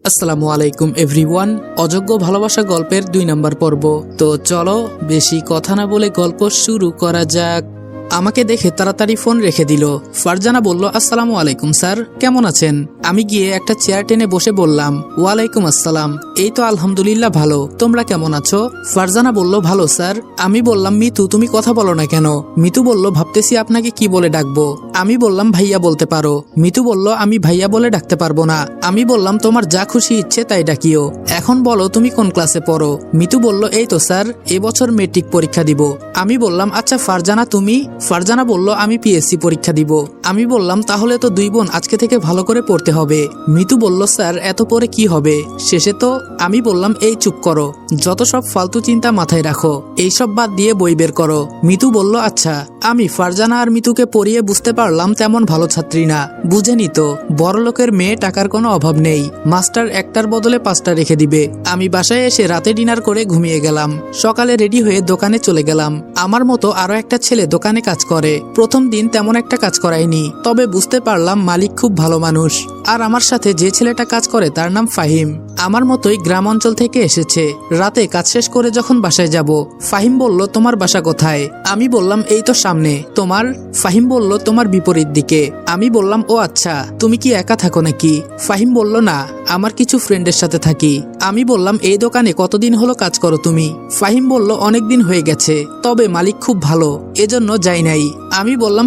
আসসালামু আলাইকুম এভরিওয়ান। অযোগ্য ভালোবাসা গল্পের 2 নম্বর পর্ব। তো চলো বেশি কথা না বলে গল্প শুরু করা যাক। আমাকে দেখে তাড়াতাড়ি ফোন রেখে দিল। ফারজানা বলল, আসসালামু আলাইকুম স্যার, কেমন আছেন? আমি গিয়ে একটা চেয়ার টেনে বসে বললাম, ওয়ালাইকুম আসসালাম, এই তো আলহামদুলিল্লাহ ভালো, তোমরা কেমন আছো? ফারজানা বলল, ভালো স্যার। আমি বললাম, মিতু তুমি কথা বলো না কেন? মিতু বলল, ভাবতেছি আপনাকে কি বলে ডাকবো। আমি বললাম, ভাইয়া বলতে পারো। মিতু বলল, আমি ভাইয়া বলে ডাকতে পারবো না। আমি বললাম, তোমার যা খুশি ইচ্ছে তাই ডাকিও। এখন বলো তুমি কোন ক্লাসে পড়ো? মিতু বলল, এই তো স্যার, এবছর মেট্রিক পরীক্ষা দিব। আমি বললাম, আচ্ছা ফারজানা তুমি? ফারজানা বলল, আমি পিএসসি পরীক্ষা দিব। আমি বললাম, তাহলে তো দুই বোন আজকে থেকে ভালো করে পড়তে হবে। মিতু বলল, স্যার এত পরে কি হবে, শেষে তো। আমি বললাম, এই চুপ করো, যত সব ফালতু চিন্তা মাথায় রাখো, এইসব বাদ দিয়ে বই বের করো। মিতু বলল, আচ্ছা। আমি ফারজানা আর মিতুকে পড়িয়ে বুঝতে পারলাম তেমন ভালো ছাত্রী না। বুঝেনি তো, বড়লোকের মেয়ে, টাকার কোনো অভাব নেই, মাস্টার একটার বদলে 5টা রেখে দিবে। আমি বাসায় এসে রাতে ডিনার করে ঘুমিয়ে গেলাম। সকালে রেডি হয়ে দোকানে চলে গেলাম। আমার মতো আরো একটা ছেলে দোকানে কাজ করে। প্রথম দিন তেমন একটা কাজ করায়নি, তবে বুঝতে পারলাম মালিক খুব ভালো মানুষ। আর আমার সাথে যে ছেলেটা কাজ করে তার নাম ফাহিম। আমার মতোই গ্রাম অঞ্চল থেকে এসেছে। রাতে কাজ শেষ করে যখন বাসায় যাব, ফাহিম বলল, তোমার বাসা কোথায়? আমি বললাম, এই তো সামনে। তোমার? ফাহিম বলল, তোমার বিপরীত দিকে। আমি বললাম, ও আচ্ছা, তুমি কি একা থাকো নাকি? ফাহিম বলল, না, আমার কিছু ফ্রেন্ডের সাথে থাকি। আমি বললাম, এই দোকানে কতদিন হলো কাজ করো তুমি? ফাহিম বলল, অনেকদিন হয়ে গেছে, তবে মালিক খুব ভালো, এজন্য যাই নাই। আমি বললাম,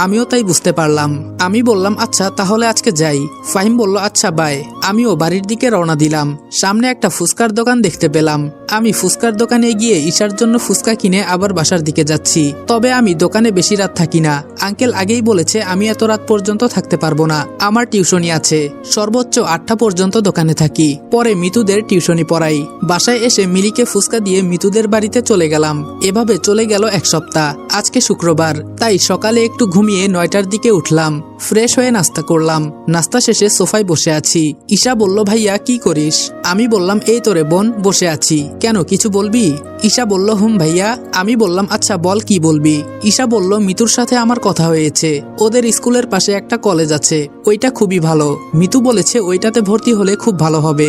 আমিও তাই বুঝতে পারলাম। আমি বললাম, আচ্ছা তাহলে আজকে যাই। ফাহিম বলল, আচ্ছা বাই। আমিও বাড়ির দিকে রওনা দিলাম। সামনে একটা ফুচকার দোকান দেখতে পেলাম। আমি ফুচকার দোকানে গিয়ে ঈশার জন্য ফুচকা কিনে আবার বাসার দিকে যাচ্ছি। তবে আমি দোকানে বেশি রাত থাকি না। আঙ্কেল আগেই বলেছে আমি এত রাত পর্যন্ত থাকতে পারবো না, আমার টিউশনি আছে। সর্বোচ্চ 8টা পর্যন্ত দোকানে থাকি, পরে মিতুদের টিউশনি পড়াই। বাসায় এসে মিলিকে ফুচকা দিয়ে মিতুদের বাড়িতে চলে গেলাম। এভাবে চলে গেল 1 সপ্তাহ। আজকে শুক্রবার, তাই সকালে একটু ঘুমিয়ে 9টার দিকে উঠলাম। ফ্রেশ হয়ে নাস্তা করলাম। নাস্তা শেষে সোফায় বসে আছি। ঈশা বলল, ভাইয়া কি করিস? আমি বললাম, এই তোরে বোন, বসে আছি। কেন, কিছু বলবি? ঈশা বলল, ভাইয়া। আমি বললাম, আচ্ছা বল কি বলবি। ঈশা বলল, মিতুর সাথে আমার কথা হয়েছে। ওদের স্কুলের পাশে একটা কলেজ আছে, ওইটা খুবই ভালো। মিতু বলেছে ওইটাতে ভর্তি হলে খুব ভালো হবে।